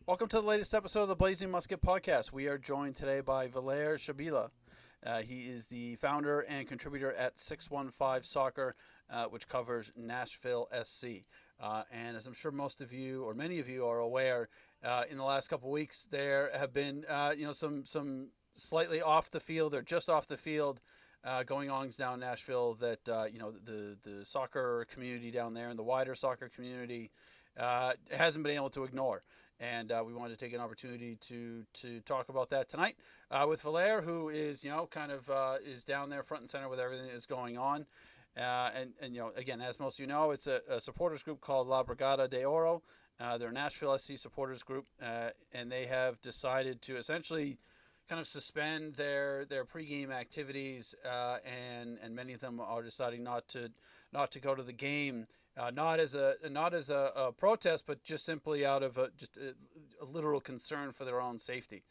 Welcome to the latest episode of the Blazing Musket Podcast. We are joined today by Valair Shabilla. He is the founder and contributor at SixOneFive Soccer, which covers Nashville SC. And as I'm sure most of you, or many of you, are aware, in the last couple of weeks there have been, some slightly off the field or just off the field going on down in Nashville that the soccer community down there and the wider soccer community hasn't been able to ignore. And we wanted to take an opportunity to talk about that tonight with Valair, who is, is down there front and center with everything that is going on. And again, as most of you know, it's a supporters group called Brigada De Oro. They're a Nashville SC supporters group, and they have decided to essentially kind of suspend their pregame activities, and many of them are deciding not to go to the game. Not as a protest, but just simply out of a literal concern for their own safety,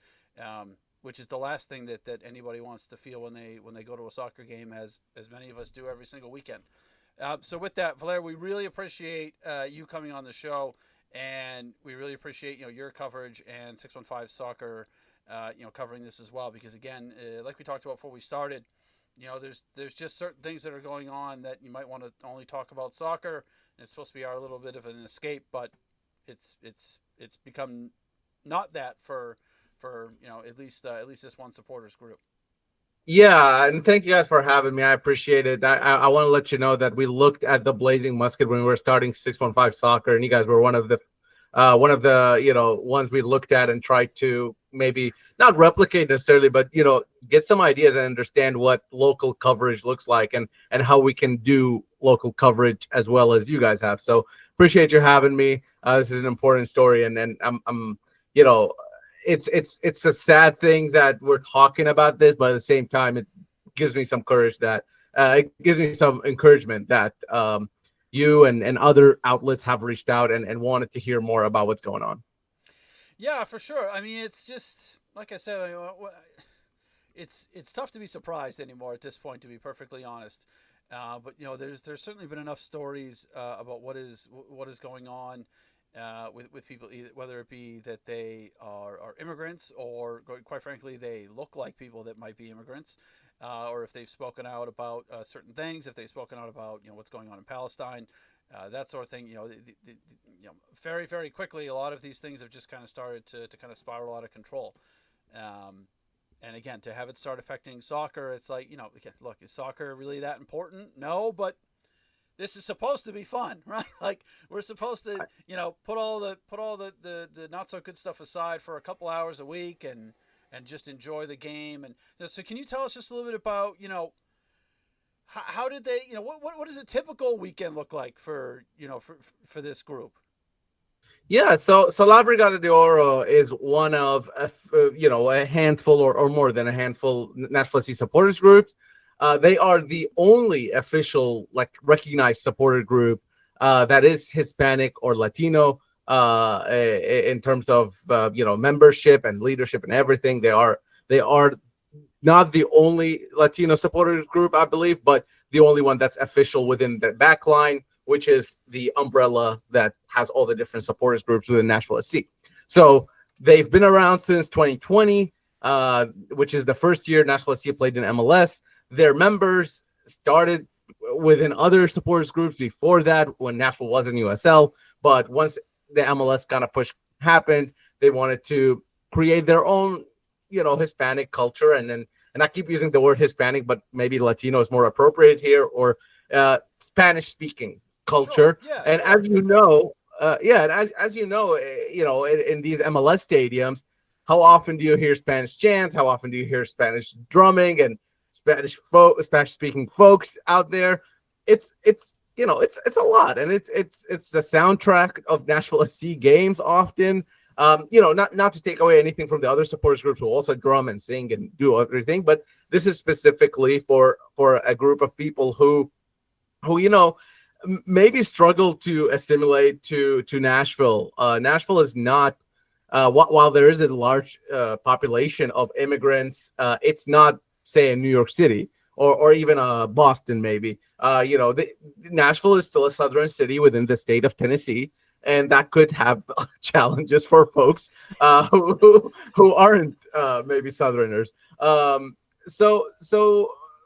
which is the last thing that anybody wants to feel when they go to a soccer game, as many of us do every single weekend. So with that, Valair, we really appreciate you coming on the show, and we really appreciate your coverage and SixOneFive Soccer covering this as well, because again, like we talked about before we started, there's just certain things that are going on that you might want to only talk about soccer. And it's supposed to be our little bit of an escape, but it's become not that for at least this one supporters group. Yeah, and thank you guys for having me. I appreciate it. I want to let you know that we looked at the Blazing Musket when we were starting 615 Soccer, and you guys were one of the ones we looked at and tried to maybe not replicate necessarily, but get some ideas and understand what local coverage looks like and how we can do local coverage as well as you guys have. So appreciate you having me. This is an important story, and I'm it's a sad thing that we're talking about this, but at the same time, it gives me some courage that it gives me some encouragement that you and other outlets have reached out and wanted to hear more about what's going on. Yeah, for sure. I mean, it's just like I said. It's tough to be surprised anymore at this point, to be perfectly honest. But there's certainly been enough stories about what is going on with people, whether it be that they are immigrants, or quite frankly they look like people that might be immigrants, or if they've spoken out about certain things, if they've spoken out about what's going on in Palestine, that sort of thing. Very, very quickly, a lot of these things have just kind of started to kind of spiral out of control. And again, to have it start affecting soccer, it's like, look, is soccer really that important? No, but this is supposed to be fun, right? Like, we're supposed to, put all the not so good stuff aside for a couple hours a week and just enjoy the game. And so, can you tell us just a little bit about, how did they, what does a typical weekend look like for this group? Yeah, so La Brigada De Oro is one of a handful or more than a handful Nashville SC supporters groups. They are the only official recognized supporter group that is Hispanic or Latino in terms of membership and leadership and everything. They are not the only Latino supporters group, I believe, but the only one that's official within the backline, which is the umbrella that has all the different supporters groups within Nashville SC. So they've been around since 2020, which is the first year Nashville SC played in MLS. Their members started within other supporters groups before that when Nashville was in USL. But once the MLS kind of push happened, they wanted to create their own, Hispanic culture. And I keep using the word Hispanic, but maybe Latino is more appropriate here, or Spanish speaking culture. Sure. Yeah, and sure. as you know, in these MLS stadiums, how often do you hear Spanish chants? How often do you hear Spanish drumming and Spanish speaking folks out there? It's a lot, and it's the soundtrack of Nashville SC games often. Not to take away anything from the other supporters groups who also drum and sing and do everything, but this is specifically for a group of people who maybe struggle to assimilate to Nashville. Nashville is not, while there is a large population of immigrants, it's not, say, in New York City or even Boston, maybe. Nashville is still a southern city within the state of Tennessee, and that could have challenges for folks who aren't maybe Southerners. So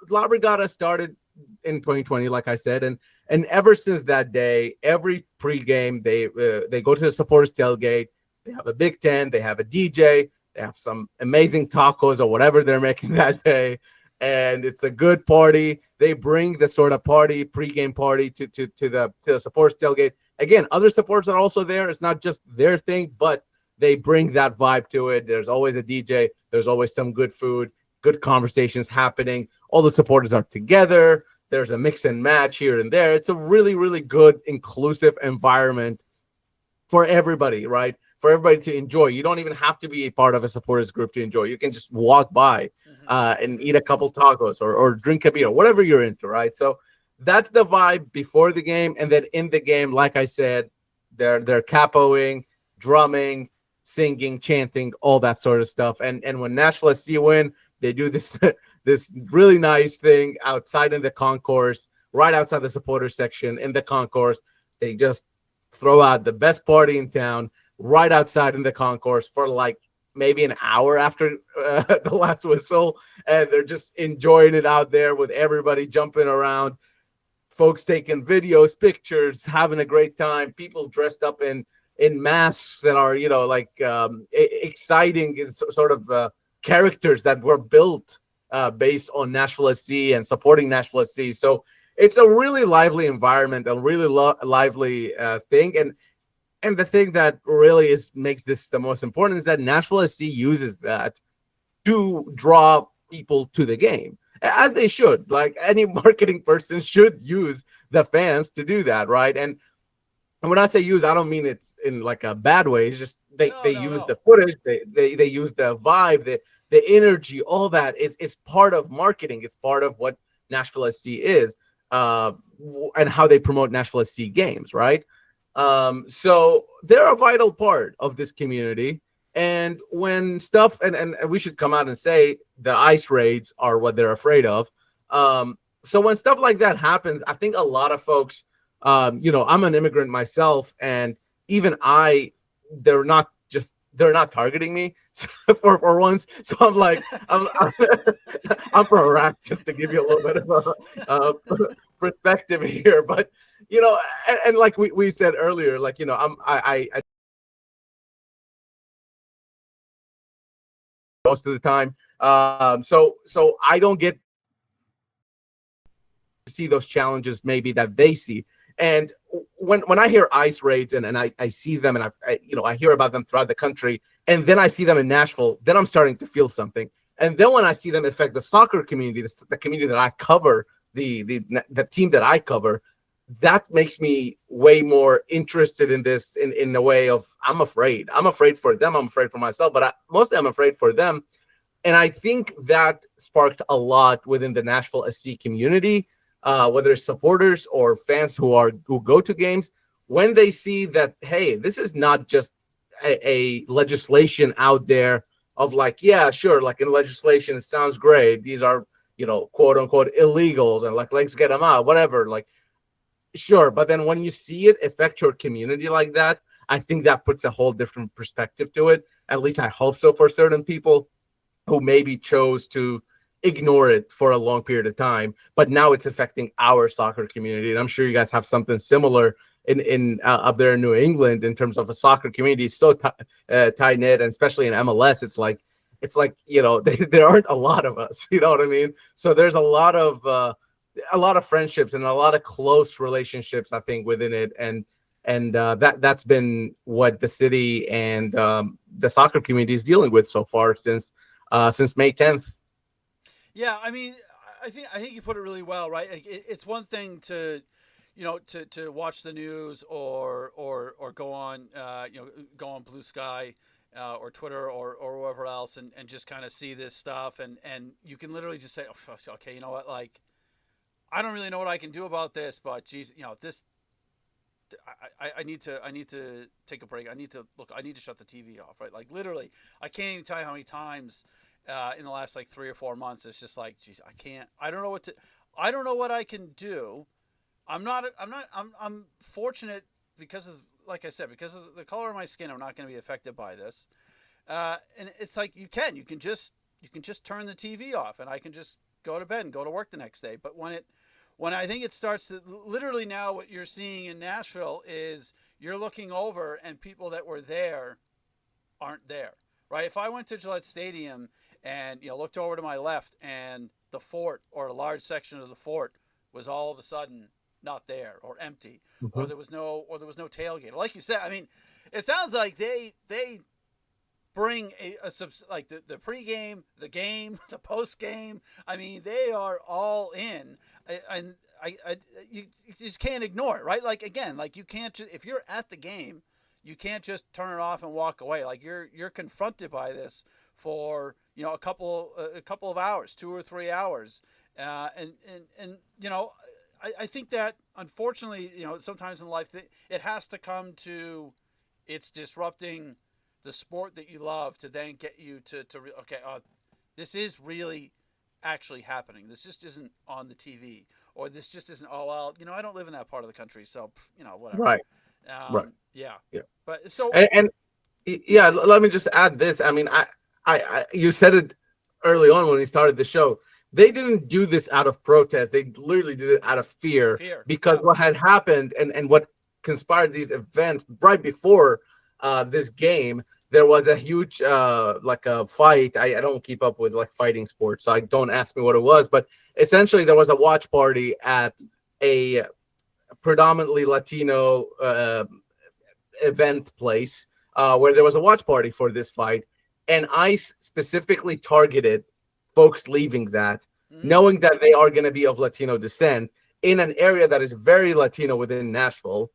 La Brigada started in 2020, like I said, and ever since that day, every pregame they go to the supporters tailgate. They have a big tent. They have a DJ. They have some amazing tacos or whatever they're making that day, and it's a good party. They bring the sort of party, pregame party, to the supporters tailgate. Again, other supporters are also there. It's not just their thing, but they bring that vibe to it. There's always a DJ. There's always some good food, good conversations happening. All the supporters are together. There's a mix and match here and there. It's a really, really good, inclusive environment for everybody, right? For everybody to enjoy. You don't even have to be a part of a supporters group to enjoy. You can just walk by and eat a couple tacos or drink a beer, whatever you're into, right? So that's the vibe before the game. And then in the game, like I said, they're capoing, drumming, singing, chanting, all that sort of stuff. And when Nashville SC win, they do this this really nice thing outside in the concourse, right outside the supporter section in the concourse. They just throw out the best party in town right outside in the concourse for like maybe an hour after the last whistle, and they're just enjoying it out there with everybody jumping around, folks taking videos, pictures, having a great time, people dressed up in masks that are, like exciting sort of characters that were built based on Nashville SC and supporting Nashville SC. So it's a really lively environment, a really lively thing. And the thing that really makes this the most important is that Nashville SC uses that to draw people to the game, as they should. Like any marketing person should use the fans to do that, right? And when I say use, I don't mean it's in like a bad way. It's just they use the footage, they use the vibe, the energy, all that is part of marketing. It's part of what Nashville SC is, and how they promote Nashville SC games, right? So they're a vital part of this community. And when stuff, and we should come out and say the ICE raids are what they're afraid of. So when stuff like that happens, I think a lot of folks, I'm an immigrant myself, and even they're not targeting me for once. So I'm like, I'm pro Iraq, just to give you a little bit of a perspective here. But and like we said earlier, like I most of the time, so I don't get to see those challenges maybe that they see. And when I hear ICE raids and I see them, and I hear about them throughout the country, and then I see them in Nashville, then I'm starting to feel something. And then when I see them affect the soccer community, the community that I cover, the team that I cover, that makes me way more interested in this in the way of I'm afraid for them. I'm afraid for myself, but mostly I'm afraid for them. And I think that sparked a lot within the Nashville SC community, whether it's supporters or fans who go to games, when they see that, hey, this is not just a legislation out there of like, yeah, sure, like in legislation, it sounds great. These are, quote unquote illegals, and like, let's get them out, whatever. Like, sure. But then when you see it affect your community like that, I think that puts a whole different perspective to it. At least I hope so for certain people who maybe chose to ignore it for a long period of time, but now it's affecting our soccer community. And I'm sure you guys have something similar in up there in New England in terms of a soccer community. It's so tight knit, and especially in MLS, it's like there aren't a lot of us. You know what I mean? So there's a lot of friendships and a lot of close relationships, I think, within it, and that's been what the city and the soccer community is dealing with so far since May 10th. Yeah, I mean, I think you put it really well, right? Like, it's one thing to watch the news or go on go on Blue Sky or Twitter or whoever else and just kind of see this stuff, and you can literally just say, oh, okay, you know what, like, I don't really know what I can do about this, but geez, this. I need to take a break. I need to shut the TV off, right? Like, literally, I can't even tell you how many times in the last like 3 or 4 months it's just like, geez, I don't know what I can do. I'm fortunate because of like I said, because of the color of my skin, I'm not going to be affected by this. And it's like you can just turn the TV off, and I can just go to bed and go to work the next day. But when I think it starts to literally now, what you're seeing in Nashville is you're looking over and people that were there aren't there, right? If I went to Gillette Stadium and looked over to my left and the fort or a large section of the fort was all of a sudden not there or empty, or there was no tailgate. Like you said, I mean, it sounds like they bring like the pregame, the game, the postgame. I mean, they are all in, and you just can't ignore it, right? Like again, like you can't if you're at the game, you can't just turn it off and walk away. Like you're confronted by this for a couple of hours, 2 or 3 hours, and I think that unfortunately sometimes in life it has to come to it's disrupting the sport that you love to then get you to this is really actually happening. This just isn't on the TV, or this just isn't. Oh well, I don't live in that part of the country, so whatever. Right. Right. Yeah. But so and yeah, let me just add this. I mean, I you said it early on when we started the show. They didn't do this out of protest. They literally did it out of fear. Because what had happened and what conspired these events right before this game, there was a huge like a fight. I don't keep up with like fighting sports, so I don't ask me what it was. But essentially, there was a watch party at a predominantly Latino event place where there was a watch party for this fight, and ICE specifically targeted folks leaving that, knowing that they are going to be of Latino descent in an area that is very Latino within Nashville.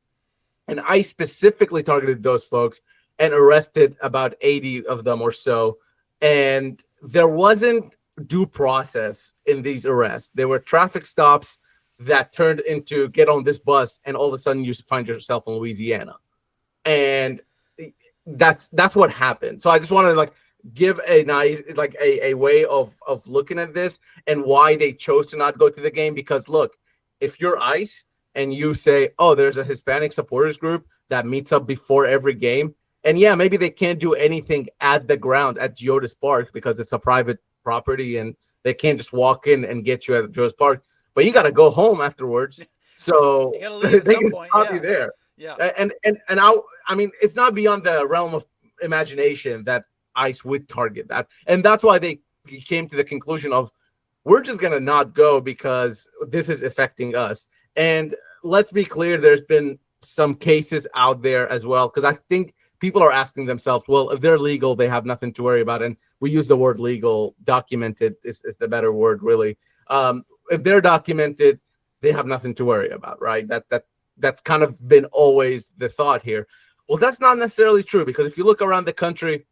And ICE specifically targeted those folks and arrested about 80 of them or so. And there wasn't due process in these arrests. There were traffic stops that turned into get on this bus, and all of a sudden you find yourself in Louisiana. And that's what happened. So I just wanted to like give a nice like a way of looking at this and why they chose to not go to the game. Because look, if you're ICE and you say, oh, there's a Hispanic supporters group that meets up before every game, and yeah, maybe they can't do anything at the ground at Geodis Park because it's a private property and they can't just walk in and get you at Geodis Park, but you got to go home afterwards. So you gotta leave at they some can point. stop you there. Yeah. And I mean, it's not beyond the realm of imagination that ICE would target that. And that's why they came to the conclusion of we're just going to not go because this is affecting us. And let's be clear, there's been some cases out there as well, because I think people are asking themselves, well, if they're legal, they have nothing to worry about. And we use the word legal, documented is the better word, really. If they're documented, they have nothing to worry about, right? That's kind of been always the thought here. Well, that's not necessarily true, because if you look around the country,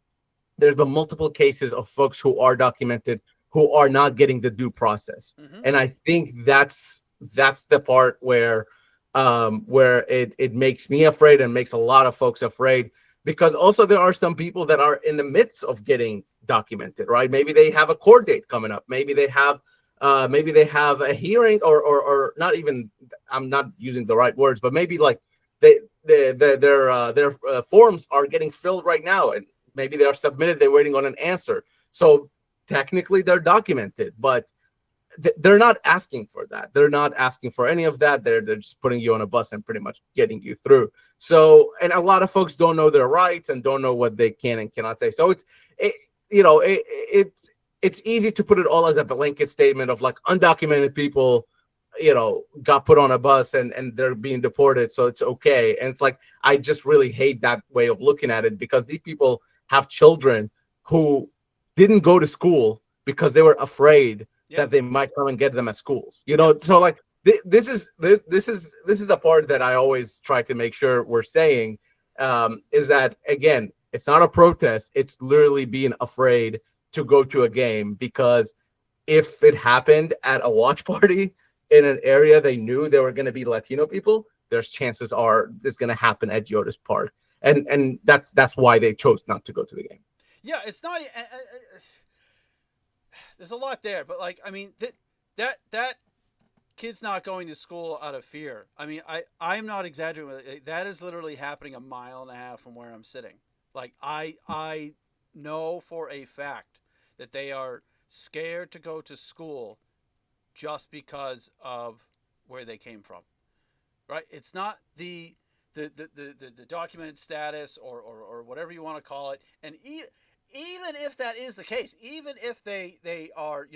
there's been multiple cases of folks who are documented who are not getting the due process. And I think that's the part where it makes me afraid and makes a lot of folks afraid, because also there are some people that are in the midst of getting documented, right? Maybe they have a court date coming up. Maybe they have a hearing, or not even, I'm not using the right words, but maybe like their forms are getting filled right now, and maybe they are submitted, they're waiting on an answer. So technically they're documented, but they're not asking for that. They're not asking for any of that. They're just putting you on a bus and pretty much getting you through. So, and a lot of folks don't know their rights and don't know what they can and cannot say. So it's easy to put it all as a blanket statement of like undocumented people, got put on a bus and they're being deported, so it's okay. And it's like, I just really hate that way of looking at it, because these people have children who didn't go to school because they were afraid that they might come and get them at schools. So like this is the part that I always try to make sure we're saying, is that, again, it's not a protest. It's literally being afraid to go to a game, because if it happened at a watch party in an area they knew there were going to be Latino people, there's chances are it's going to happen at Geodis Park. And that's why they chose not to go to the game. Yeah, it's not. There's a lot there, but like, I mean, that kids not going to school out of fear. I mean, I'm not exaggerating. That is literally happening a mile and a half from where I'm sitting. Like I know for a fact that they are scared to go to school just because of where they came from. Right? It's not the documented status or whatever you want to call it. And even if that is the case, even if they are,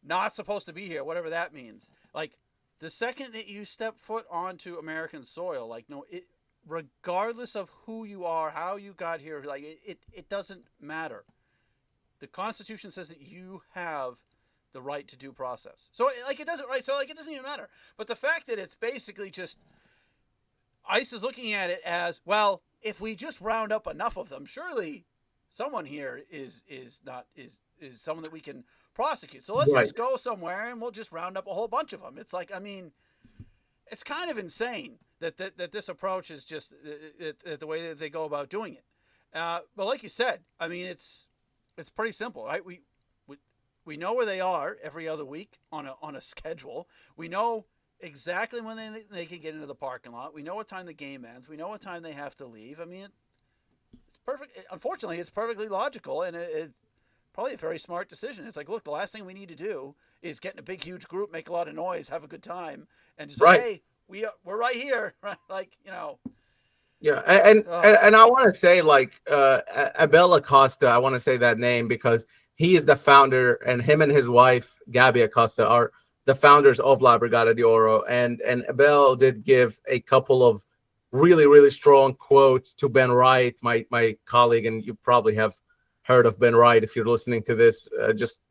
not supposed to be here, whatever that means. Like, the second that you step foot onto American soil, like, no, it, regardless of who you are, how you got here, like, it doesn't matter. The Constitution says that you have the right to due process. So, like, it doesn't, right? So, like, it doesn't even matter. But the fact that it's basically just, ICE is looking at it as, well, if we just round up enough of them, surely someone here is someone that we can prosecute. So let's just go somewhere and we'll just round up a whole bunch of them. It's like, I mean, it's kind of insane that this approach is just the way that they go about doing it. But like you said, I mean, it's pretty simple, right? We know where they are every other week on a schedule. We know exactly when they can get into the parking lot. We know what time the game ends. We know what time they have to leave. I mean, it's perfect. Unfortunately, it's perfectly logical, and it's probably a very smart decision. It's like, look, the last thing we need to do is get in a big, huge group, make a lot of noise, have a good time, and just like, hey, we're right here, right? Like, Yeah, and I want to say, like, Abel Acosta, I want to say that name because he is the founder, and him and his wife, Gabby Acosta, are the founders of La Brigada De Oro. And Abel did give a couple of really, really strong quotes to Ben Wright, my colleague, and you probably have heard of Ben Wright if you're listening to this, just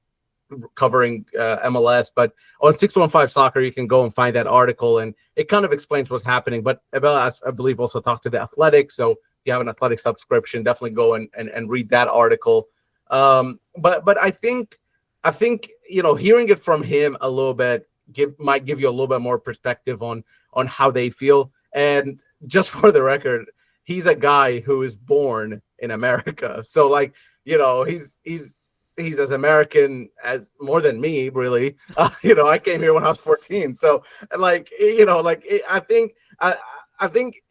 covering MLS. But on 615 Soccer, you can go and find that article, and it kind of explains what's happening. But Abel, I believe, also talked to the Athletics. So if you have an Athletic subscription, definitely go and read that article. But I think hearing it from him a little bit might give you a little bit more perspective on how they feel. And just for the record, he's a guy who is born in America, so like, he's as American as more than me, really. I came here when I was 14, so like, I think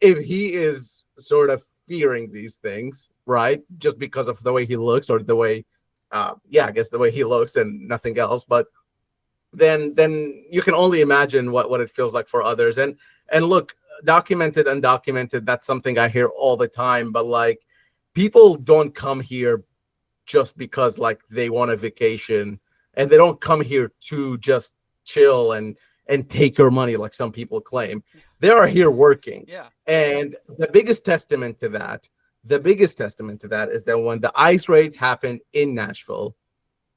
if he is sort of fearing these things, right, just because of the way he looks or the way I guess the way he looks and nothing else, but then you can only imagine what it feels like for others. And look, documented, undocumented, that's something I hear all the time, but like, people don't come here just because like they want a vacation, and they don't come here to just chill and take your money like some people claim. They are here working. Yeah. And the biggest testament to that is that when the ICE raids happened in Nashville,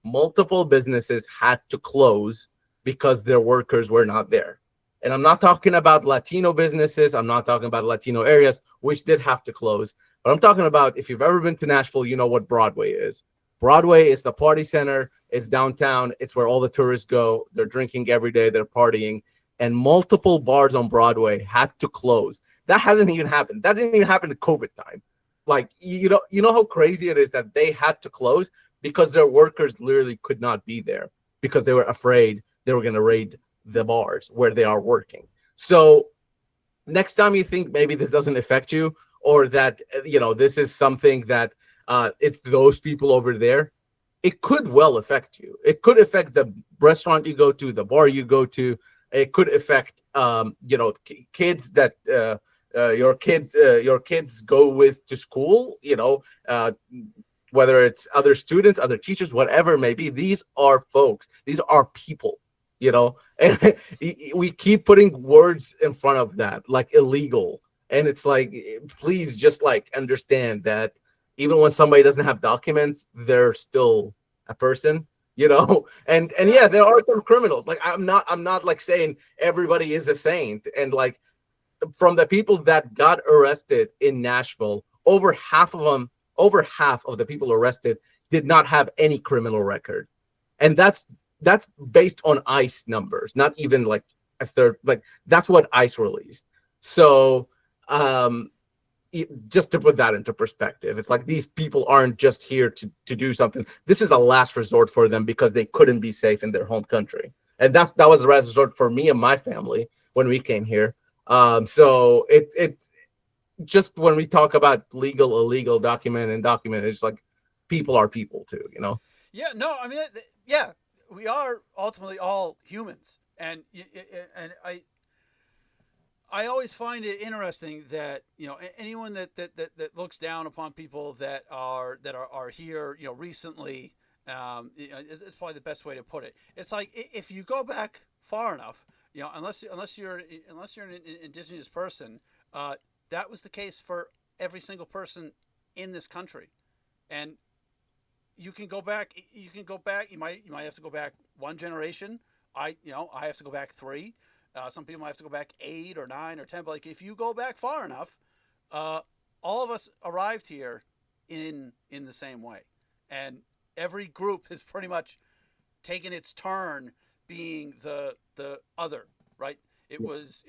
multiple businesses had to close because their workers were not there. And I'm not talking about Latino businesses. I'm not talking about Latino areas, which did have to close. But I'm talking about, if you've ever been to Nashville, you know what Broadway is. Broadway is the party center. It's downtown. It's where all the tourists go. They're drinking every day. They're partying. And multiple bars on Broadway had to close. That hasn't even happened. That didn't even happen in COVID time. Like, you know how crazy it is that they had to close because their workers literally could not be there because they were afraid they were going to raid the bars where they are working. So next time you think maybe this doesn't affect you, or that, this is something that it's those people over there, it could well affect you. It could affect the restaurant you go to, the bar you go to. It could affect, kids that your kids go with to school, whether it's other students, other teachers, whatever it may be. These are folks. These are people, and we keep putting words in front of that, like illegal. And it's like, please just like understand that even when somebody doesn't have documents, they're still a person, and yeah, there are some criminals. Like, I'm not like saying everybody is a saint. And like, from the people that got arrested in Nashville, over half of the people arrested did not have any criminal record. And that's based on ICE numbers, not even like a third, like that's what ICE released. So just to put that into perspective, it's like these people aren't just here to do something. This is a last resort for them because they couldn't be safe in their home country. and that was the last resort for me and my family when we came here. So it just when we talk about legal, illegal, documented, and documented, it's like people are people too, you know? Yeah, no, I mean, yeah, we are ultimately all humans, and I always find it interesting that anyone that looks down upon people that are here recently, it's probably the best way to put it. It's like if you go back far enough, unless you're an indigenous person, that was the case for every single person in this country, and you can go back. You might have to go back one generation. I have to go back three. Some people might have to go back 8 or 9 or 10. But like if you go back far enough, all of us arrived here in the same way, and every group has pretty much taken its turn being the other, right? It was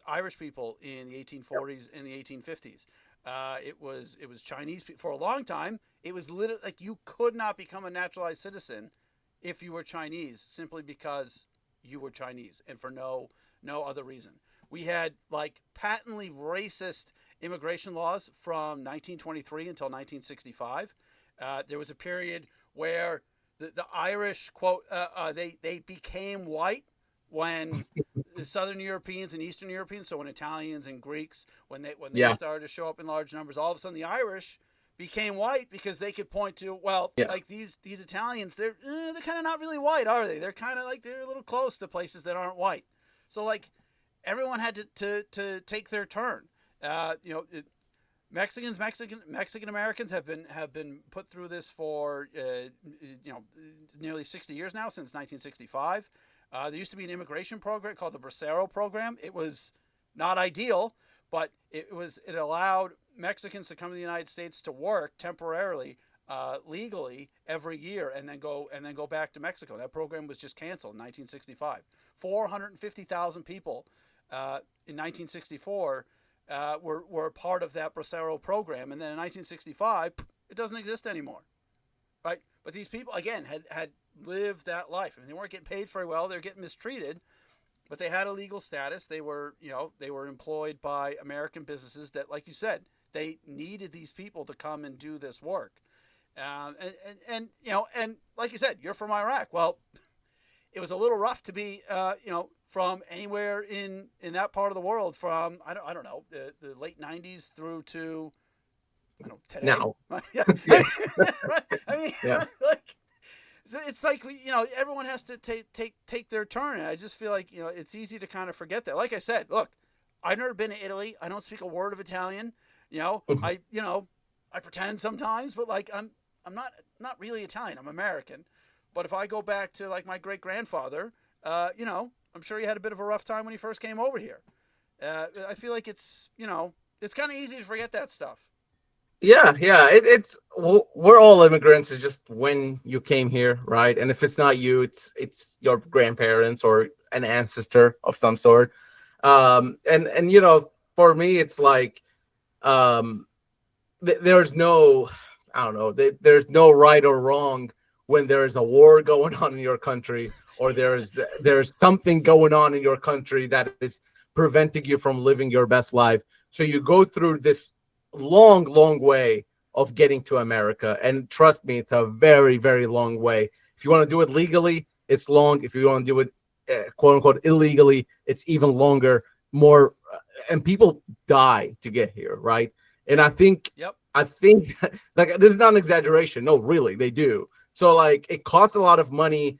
Irish people in the 1840s and the 1850s. It was Chinese people for a long time. It was literally like you could not become a naturalized citizen if you were Chinese simply because you were Chinese and for no other reason. We had like patently racist immigration laws from 1923 until 1965. There was a period where the Irish quote they became white when the Southern Europeans and Eastern Europeans, so when Italians and Greeks, when they started to show up in large numbers, all of a sudden the Irish became white because they could point to, well, like these Italians, they're kind of not really white, are they? They're kind of like they're a little close to places that aren't white. So like everyone had to take their turn. Mexican Americans have been put through this for nearly 60 years now, since 1965. There used to be an immigration program called the Bracero program. It was not ideal, but it allowed Mexicans to come to the United States to work temporarily, legally every year, and then go back to Mexico. That program was just canceled in 1965. 450,000 people in 1964 were part of that Bracero program, and then in 1965 it doesn't exist anymore, right? But these people again had lived that life. I mean, they weren't getting paid very well. They're getting mistreated, but they had a legal status. They were employed by American businesses that, like you said, they needed these people to come and do this work. And like you said, you're from Iraq. Well, it was a little rough to be, from anywhere in that part of the world from, I don't know, the late 90s through to, today. Now. Right? I mean, like, it's like everyone has to take their turn. And I just feel like it's easy to kind of forget that. Like I said, look, I've never been to Italy. I don't speak a word of Italian. I pretend sometimes, but like I'm not really Italian. I'm American. But if I go back to like my great grandfather, I'm sure he had a bit of a rough time when he first came over here. I feel like it's kind of easy to forget that stuff. Yeah. We're all immigrants. It's just when you came here, right? And if it's not you, it's your grandparents or an ancestor of some sort. And for me, it's like there's no, I don't know, there's no right or wrong when there's a war going on in your country, or there's something going on in your country that is preventing you from living your best life. So you go through this long way of getting to America, and trust me, it's a very, very long way. If you want to do it legally, it's long. If you want to do it quote unquote illegally, it's even longer, more, and people die to get here, right? And I think like, this is not an exaggeration. No, really, they do. So like, it costs a lot of money.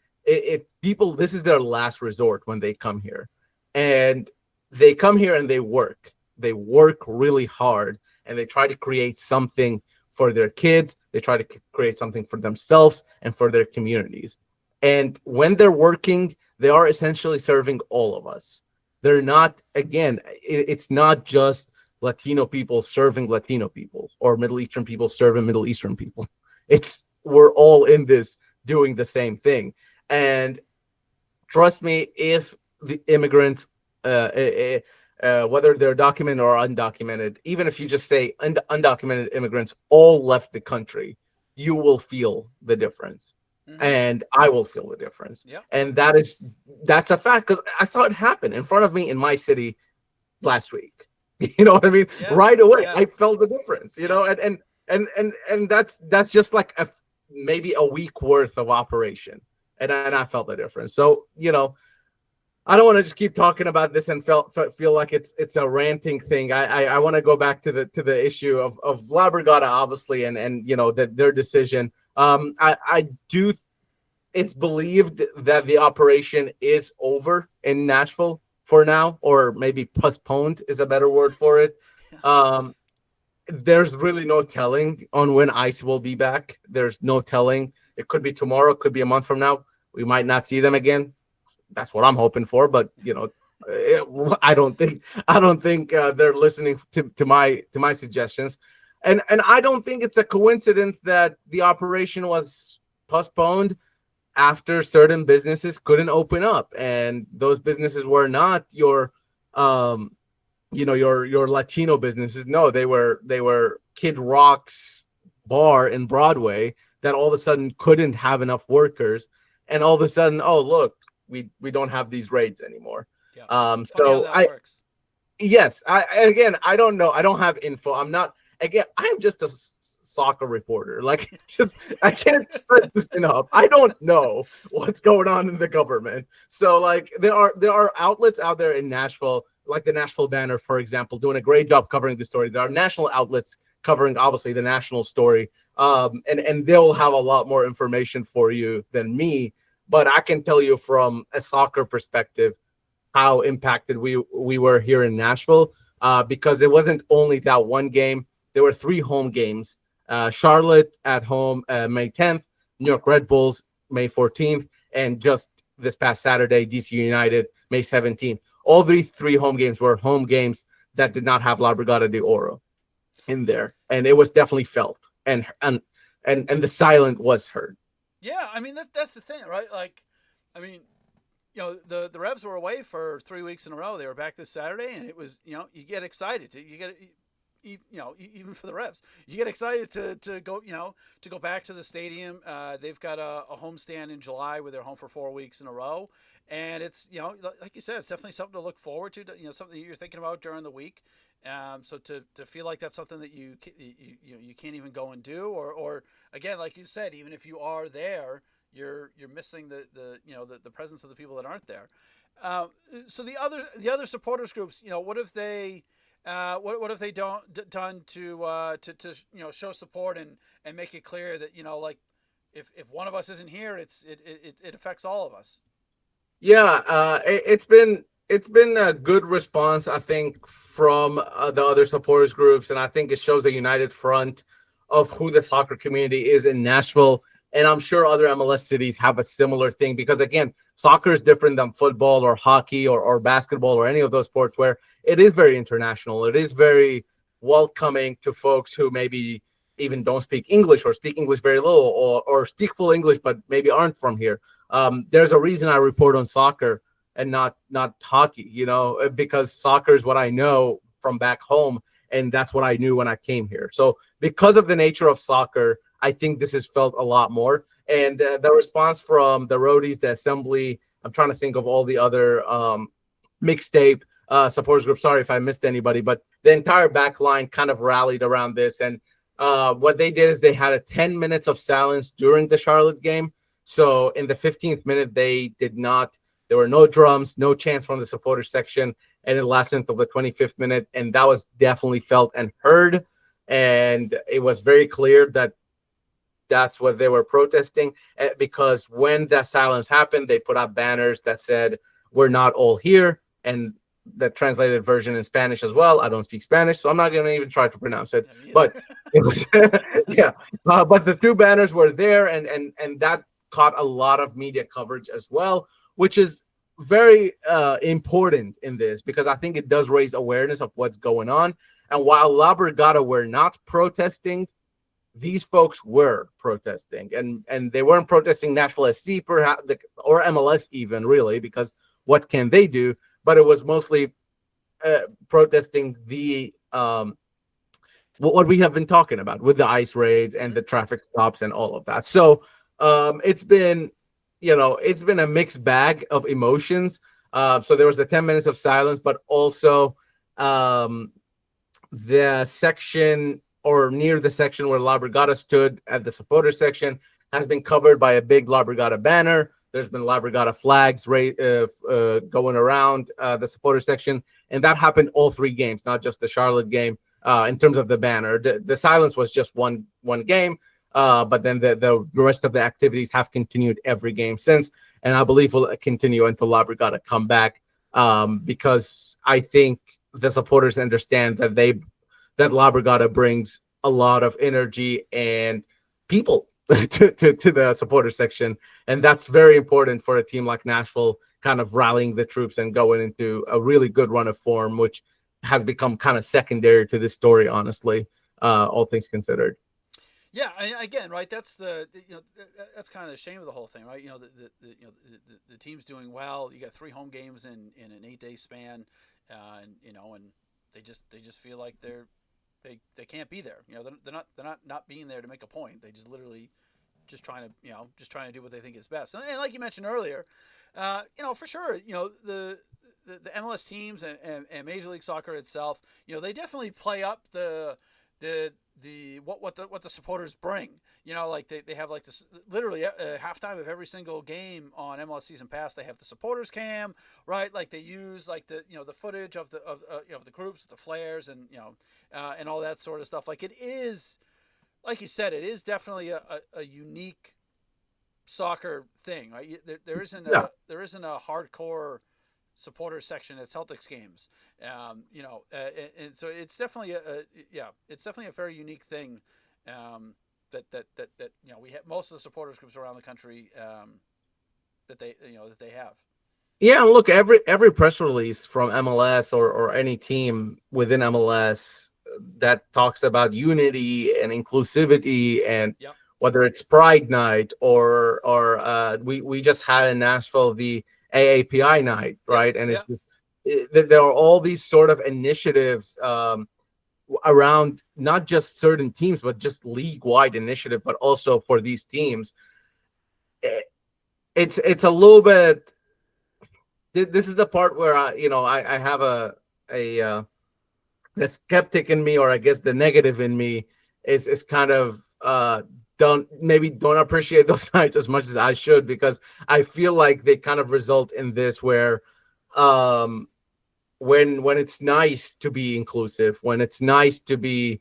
People, this is their last resort when they come here, and they come here and they work really hard, and they try to create something for their kids. They try to create something for themselves and for their communities. And when they're working, they are essentially serving all of us. They're not, again, it's not just Latino people serving Latino people, or Middle Eastern people serving Middle Eastern people. We're all in this doing the same thing. And trust me, if the immigrants, whether they're documented or undocumented, even if you just say undocumented immigrants all left the country, you will feel the difference. Mm-hmm. and I will feel the difference. Yep. And that's a fact, because I saw it happen in front of me in my city last week. You know what I mean? Yeah. Right away, Yeah. I felt the difference. You Yeah. know, and that's just like maybe a week worth of operation, and I felt the difference. So I don't want to just keep talking about this and feel like it's a ranting thing. I want to go back to the issue of La Brigada, obviously, and their decision. I do. It's believed that the operation is over in Nashville for now, or maybe postponed is a better word for it. Um, there's really no telling on when ICE will be back. There's no telling. It could be tomorrow, it could be a month from now. We might not see them again. That's what I'm hoping for, but I don't think they're listening to my suggestions, and I don't think it's a coincidence that the operation was postponed after certain businesses couldn't open up, and those businesses were not um your Latino businesses. No, they were Kid Rock's bar in Broadway that all of a sudden couldn't have enough workers, and all of a sudden, oh look, we don't have these raids anymore. Yeah. Funny how So that works. yes, again, I don't know. I don't have info. I'm just a soccer reporter. Like, just I can't stress this enough. I don't know what's going on in the government. So like there are outlets out there in Nashville, like the Nashville Banner, for example, doing a great job covering the story. There are national outlets covering obviously the national story. And they'll have a lot more information for you than me. But I can tell you from a soccer perspective how impacted we were here in Nashville, because it wasn't only that one game. There were 3 home games. Charlotte at home May 10th, New York Red Bulls May 14th, and just this past Saturday, DC United May 17th. All these 3 home games were home games that did not have La Brigada De Oro in there, and it was definitely felt, and the silence was heard. Yeah, I mean that's the thing, right? Like, I mean, the Revs were away for 3 weeks in a row. They were back this Saturday, and it was you get excited. Even for the Revs, you get excited to go to go back to the stadium. They've got a homestand in July where they're home for 4 weeks in a row, and it's like you said, it's definitely something to look forward to. Something that you're thinking about during the week. So to feel like that's something that you can't even go and do, or again, like you said, even if you are there, you're missing the presence of the people that aren't there. So the other supporters groups, what have they what have they done to show support and make it clear that like if one of us isn't here, it affects all of us. Yeah, it's been a good response, I think, from the other supporters groups, and I think it shows a united front of who the soccer community is in Nashville. And I'm sure other MLS cities have a similar thing, because again, soccer is different than football or hockey or basketball or any of those sports, where it is very international. It is very welcoming to folks who maybe even don't speak English, or speak English very little, or speak full English but maybe aren't from here. There's a reason I report on soccer and not hockey, because soccer is what I know from back home, and that's what I knew when I came here. So because of the nature of soccer, I think this is felt a lot more. And the response from the roadies, the assembly, I'm trying to think of all the other mixtape supporters group. Sorry if I missed anybody, but the entire back line kind of rallied around this. And what they did is they had a 10 minutes of silence during the Charlotte game. So in the 15th minute, there were no drums, no chants from the supporter section, and it lasted until the 25th minute. And that was definitely felt and heard. And it was very clear that that's what they were protesting, because when that silence happened, they put up banners that said, "We're not all here," and the translated version in Spanish as well. I don't speak Spanish, so I'm not going to even try to pronounce it. But it was, yeah. But the 2 banners were there, and that caught a lot of media coverage as well, which is very important in this, because I think it does raise awareness of what's going on. And while La Brigada were not protesting, these folks were protesting, and they weren't protesting Nashville SC perhaps, or MLS even, really, because what can they do? But it was mostly protesting the what we have been talking about with the ICE raids and the traffic stops and all of that. So It's been, it's been a mixed bag of emotions. So there was the 10 minutes of silence, but also the section or near the section where La Brigada stood at the supporter section has been covered by a big La Brigada banner. There's been La Brigada flags going around the supporter section, and that happened all three games, not just the Charlotte game. In terms of the banner, the silence was just one game, but then the rest of the activities have continued every game since, and I believe will continue until La Brigada come back, because I think the supporters understand that La Brigada brings a lot of energy and people to the supporter section, and that's very important for a team like Nashville, kind of rallying the troops and going into a really good run of form, which has become kind of secondary to this story, honestly, all things considered. Yeah, again, right? That's that's kind of the shame of the whole thing, right? The team's doing well. You got 3 home games in an 8-day span, and they just feel like they can't be there. They're not being there to make a point. They just literally just trying to do what they think is best. And like you mentioned earlier, for sure, the MLS teams and Major League Soccer itself, they definitely play up what the supporters bring. Like they have like this literally halftime of every single game on MLS Season Pass. They have the supporters cam, right? Like they use like the footage of the groups, the flares, and and all that sort of stuff. Like it is, like you said, it is definitely a unique soccer thing, right? There isn't a hardcore supporter section at Celtics games, and so it's definitely it's definitely a very unique thing, that we have most of the supporters groups around the country, that they have. Yeah, and look, every press release from MLS or any team within MLS that talks about unity and inclusivity, and Yep. whether it's Pride Night or we just had in Nashville the AAPI night, right? And it's just, there are all these sort of initiatives around not just certain teams, but just league-wide initiative, but also for these teams. It's a little bit. This is the part where I have the skeptic in me, or I guess the negative in me, is kind of don't appreciate those nights as much as I should, because I feel like they kind of result in this where when it's nice to be inclusive, when it's nice to be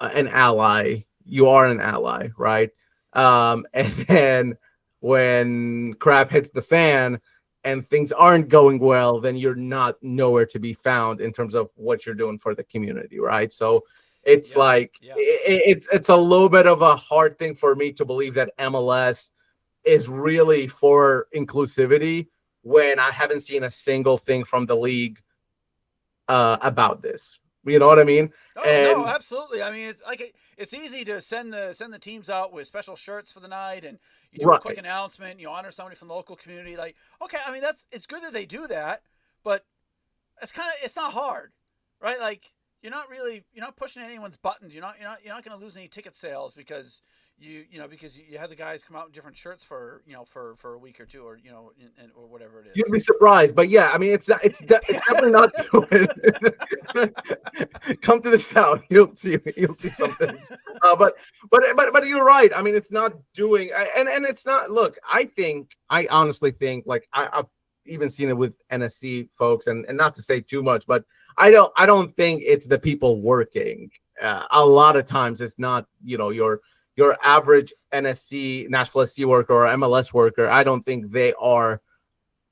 an ally, you are an ally, right? And then when crap hits the fan and things aren't going well, then you're nowhere to be found in terms of what you're doing for the community, right? So it's it's a little bit of a hard thing for me to believe that MLS is really for inclusivity when I haven't seen a single thing from the league about this. You know what I mean? Oh, no, absolutely. I mean, it's like it's easy to send the teams out with special shirts for the night, and you do a quick announcement. You honor somebody from the local community. Like, okay, I mean, it's good that they do that, but it's not hard, right? Like you're not pushing anyone's buttons. You're not going to lose any ticket sales because because you had the guys come out in different shirts for for a week or two, or or whatever it is. You'd be surprised, but yeah, I mean, it's definitely not doing. Come to the South, you'll see some things. But you're right. I mean, it's not doing, and it's not. Look, I honestly think, like I've even seen it with NSC folks, and not to say too much, but I don't think it's the people working. A lot of times, it's not your average NSC, Nashville SC worker or MLS worker. I don't think they are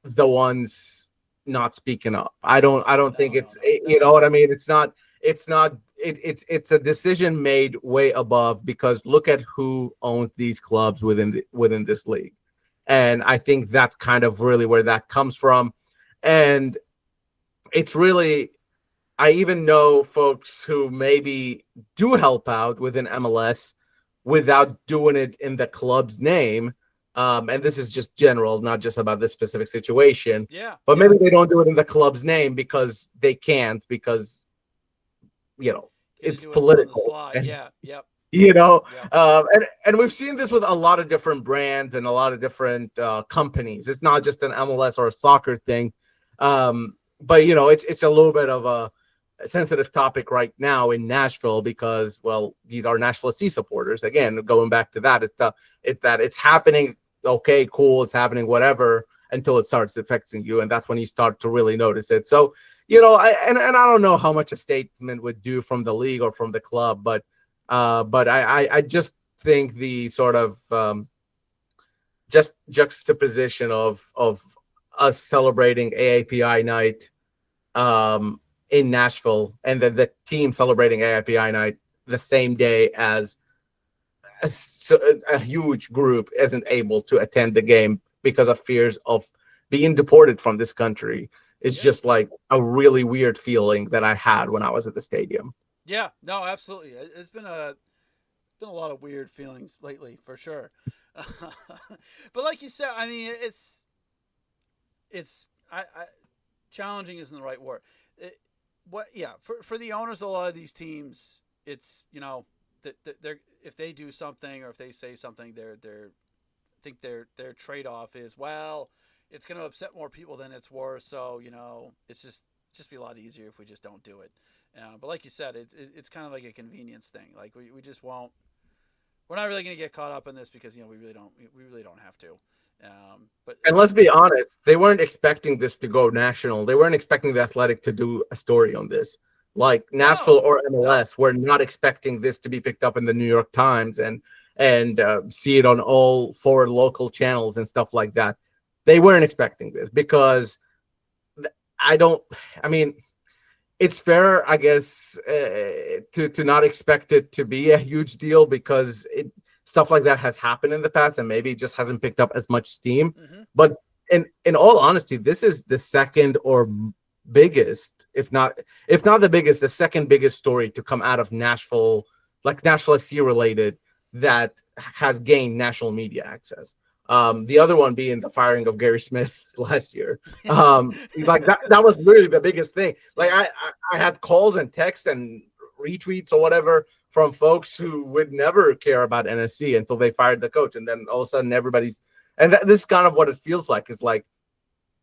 the ones not speaking up. I don't think it's you know what I mean? It's a decision made way above, because look at who owns these clubs within this league. And I think that's kind of really where that comes from. And it's really, I even know folks who maybe do help out within MLS without doing it in the club's name. And this is just general, not just about this specific situation. Yeah. But maybe they don't do it in the club's name because they can't, because it's political. Yeah. Yep. you know. Yeah. And we've seen this with a lot of different brands and a lot of different companies. It's not just an MLS or a soccer thing. But you know, it's a little bit of a sensitive topic right now in Nashville because, well, these are Nashville SC supporters. Again, going back to that, it's that it's happening. Okay, cool, it's happening, whatever, until it starts affecting you, and that's when you start to really notice it. So, you know, and I don't know how much a statement would do from the league or from the club, but I just think the sort of just juxtaposition of us celebrating AAPI night in Nashville and then the team celebrating AAPI night the same day as a huge group isn't able to attend the game because of fears of being deported from this country is just like a really weird feeling that I had when I was at the stadium. Yeah, no, absolutely. It's been a lot of weird feelings lately, for sure. But like you said, I mean, it's challenging isn't the right word. For the owners of a lot of these teams, it's, you know, they're if they do something or if they say something, their trade off is, well, it's going to upset more people than it's worth. So, you know, it's just be a lot easier if we just don't do it. But like you said, it's kind of like a convenience thing. Like we just won't. We're not really going to get caught up in this because, you know, we really don't have to. And let's be honest, they weren't expecting this to go national. They weren't expecting the Athletic to do a story on this. Like Nashville or MLS, we're not expecting this to be picked up in the New York Times and see it on all 4 local channels and stuff like that. They weren't expecting this because I mean, it's fair, I guess, to not expect it to be a huge deal because stuff like that has happened in the past and maybe it just hasn't picked up as much steam. Mm-hmm. But in all honesty, this is the second or biggest, if not the biggest, the second biggest story to come out of Nashville, like Nashville SC related, that has gained national media access. The other one being the firing of Gary Smith last year. Like that was really the biggest thing. Like I had calls and texts and retweets or whatever from folks who would never care about NSC until they fired the coach, and then all of a sudden everybody's this is kind of what it feels like. Is like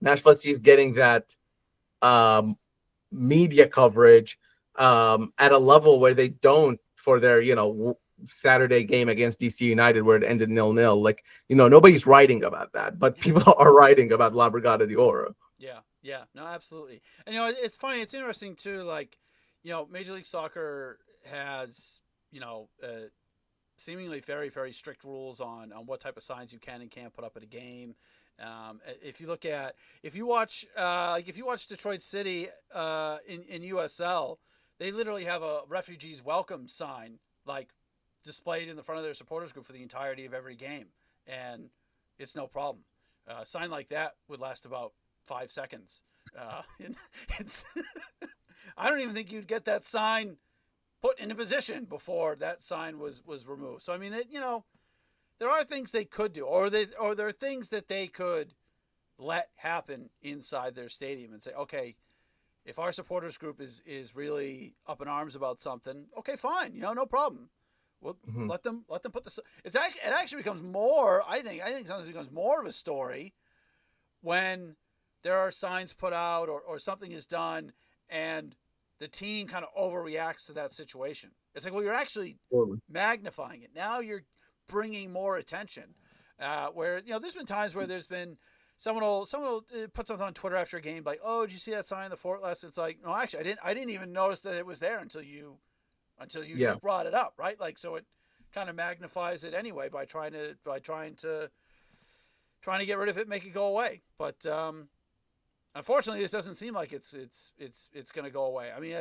Nashville SC is getting that media coverage at a level where they don't for their, you know, Saturday game against DC United where it ended 0-0. Like, you know, nobody's writing about that, but people are writing about La Brigada De Oro. Yeah, no, absolutely. And, you know, it's funny, it's interesting too, like, you know, Major League Soccer has, you know, seemingly very, very strict rules on what type of signs you can and can't put up at a game. If you watch Detroit City in USL, they literally have a refugees welcome sign like displayed in the front of their supporters group for the entirety of every game, and it's no problem. A sign like that would last about 5 seconds. It's I don't even think you'd get that sign put in a position before that sign was removed. So I mean, you know, there are things they could do, or there are things that they could let happen inside their stadium and say, okay, if our supporters group is really up in arms about something, okay, fine, you know, no problem. Well, let them put this. It actually becomes more. I think sometimes it becomes more of a story when there are signs put out or something is done and the team kind of overreacts to that situation. It's like, well, you're actually magnifying it. Now you're bringing more attention. Where, you know, there's been times where there's been someone will put something on Twitter after a game like, oh, did you see that sign in the fort last? It's like, no, actually, I didn't even notice that it was there until you just brought it up, right? Like, so it kind of magnifies it anyway by trying to get rid of it, make it go away. But unfortunately, this doesn't seem like it's going to go away. I mean,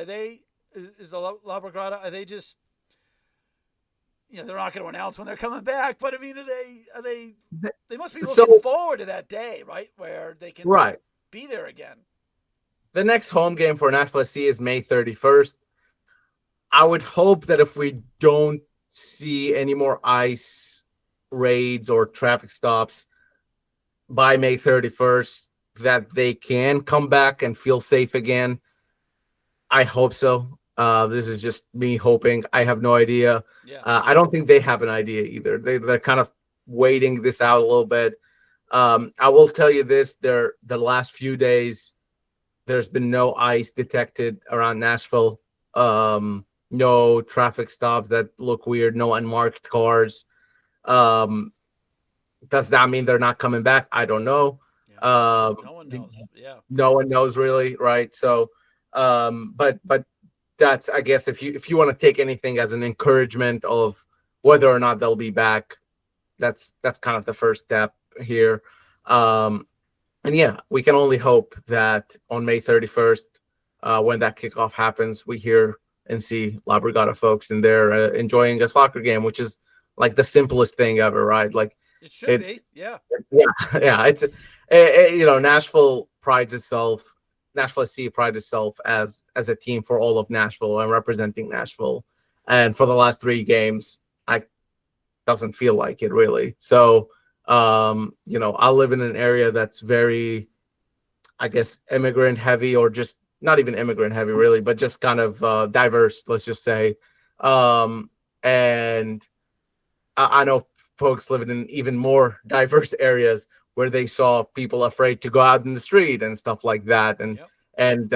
is the La Brigada, are they just, you know, they're not going to announce when they're coming back, but I mean, they must be looking forward to that day, right? Where they can be there again. The next home game for Nashville SC is May 31st. I would hope that if we don't see any more ICE raids or traffic stops by May 31st, that they can come back and feel safe again. I hope so. This is just me hoping. I have no idea. Yeah. I don't think they have an idea either. They're kind of waiting this out a little bit. I will tell you this: the last few days, there's been no ice detected around Nashville. No traffic stops that look weird. No unmarked cars. Um, does that mean they're not coming back? I don't know. Yeah. Uh, No one knows. Yeah. no one knows really, right? So, but that's, I guess, if you want to take anything as an encouragement of whether or not they'll be back, that's kind of the first step here. And yeah, we can only hope that on May 31st, when that kickoff happens, we hear and see La Brigada folks in there enjoying a soccer game, which is like the simplest thing ever, right? Like It should be. Yeah. yeah, yeah. It's Nashville prides itself, Nashville SC prides itself as a team for all of Nashville and representing Nashville. And for the last 3 games, I doesn't feel like it really. So, I live in an area that's very, I guess, immigrant heavy, or just not even immigrant heavy really, but just kind of diverse, let's just say. And I know folks living in even more diverse areas where they saw people afraid to go out in the street and stuff like that. And Yep. and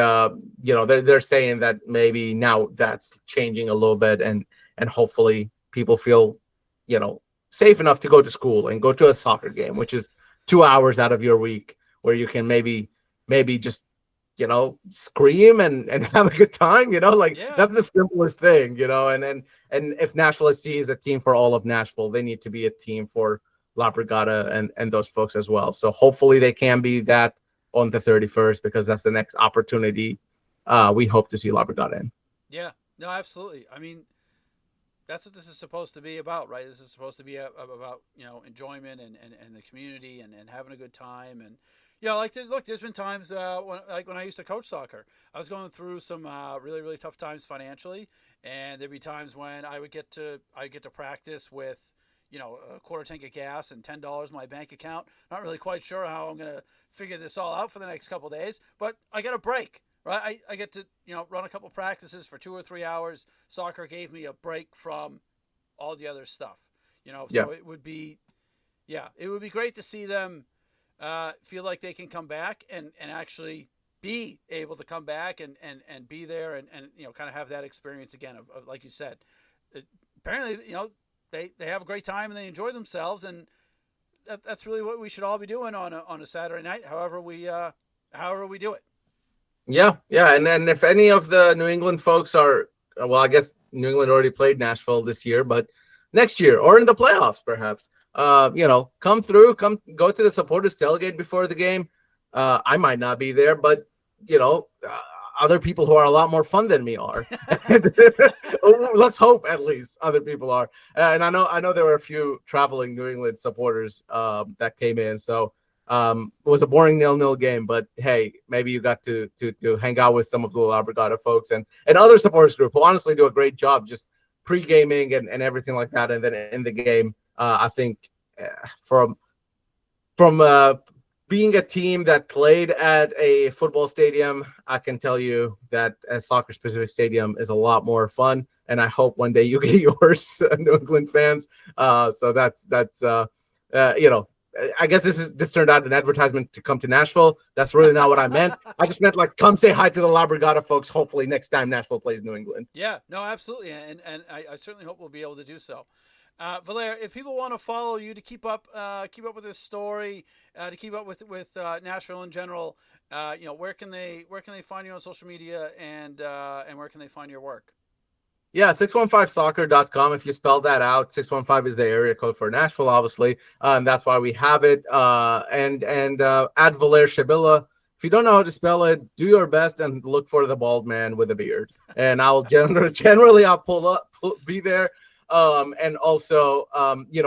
they're saying that maybe now that's changing a little bit, and hopefully people feel safe enough to go to school and go to a soccer game, which is 2 hours out of your week where you can maybe just scream and have a good time. Yeah. That's the simplest thing. And if Nashville SC is a team for all of Nashville, they need to be a team for La Brigada and those folks as well. So hopefully they can be that on the 31st, because that's the next opportunity we hope to see La Brigada in. Yeah. No, absolutely. I mean, that's what this is supposed to be about, right? This is supposed to be about enjoyment and the community and having a good time. And there's been times when I used to coach soccer, I was going through some really, really tough times financially, and there'd be times when I get to practice with a quarter tank of gas and $10 in my bank account. Not really quite sure how I'm gonna figure this all out for the next couple of days, but I got a break. Right, I get to run a couple practices for 2 or 3 hours. Soccer gave me a break from all the other stuff. So Yeah. it would be great to see them feel like they can come back and actually be able to come back and be there and kind of have that experience again of like you said. Apparently, they have a great time and they enjoy themselves, and that's really what we should all be doing on a Saturday night. However we do it. Yeah, and then if any of the New England folks are, well, I guess New England already played Nashville this year, but next year or in the playoffs, perhaps, come through, go to the supporters tailgate before the game. I might not be there, but other people who are a lot more fun than me are. Let's hope at least other people are. And I know there were a few traveling New England supporters that came in, so. It was a boring 0-0 game, but hey, maybe you got to hang out with some of the La Brigada folks and other supporters group who honestly do a great job just pre-gaming and everything like that. And then in the game, I think from being a team that played at a football stadium, I can tell you that a soccer-specific stadium is a lot more fun. And I hope one day you get yours, New England fans. So that's I guess this turned out an advertisement to come to Nashville. That's really not what I meant. I just meant come say hi to the La Brigada folks. Hopefully next time Nashville plays New England. Yeah, no, absolutely, and I certainly hope we'll be able to do so. Valair, if people want to follow you to keep up with this story, to keep up with Nashville in general, where can they find you on social media, and where can they find your work? Yeah, 615soccer.com. If you spell that out, 615 is the area code for Nashville, obviously. That's why we have it. And at Valair Shabilla. If you don't know how to spell it, do your best and look for the bald man with a beard. And I'll generally I'll be there. And also,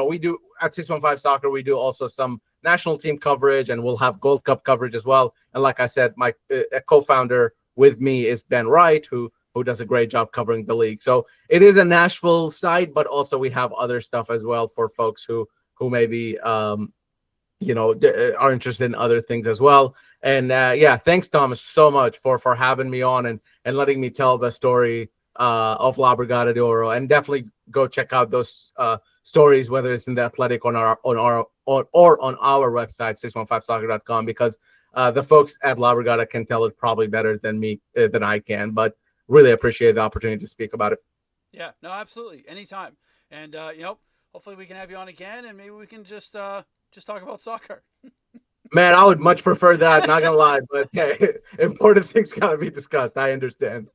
we do at 615 Soccer, we do also some national team coverage, and we'll have Gold Cup coverage as well. And like I said, my co-founder with me is Ben Wright, who does a great job covering the league. So it is a Nashville site, but also we have other stuff as well for folks who maybe, are interested in other things as well. And thanks, Thomas, so much for having me on and letting me tell the story of La Brigada De Oro, and definitely go check out those stories, whether it's in the Athletic on our website 615soccer.com, because the folks at La Brigada can tell it probably better than me than I can. But really appreciate the opportunity to speak about it. Yeah, no, absolutely, anytime. And hopefully we can have you on again, and maybe we can just talk about soccer. Man, I would much prefer that. Not gonna lie, but hey, important things gotta be discussed. I understand.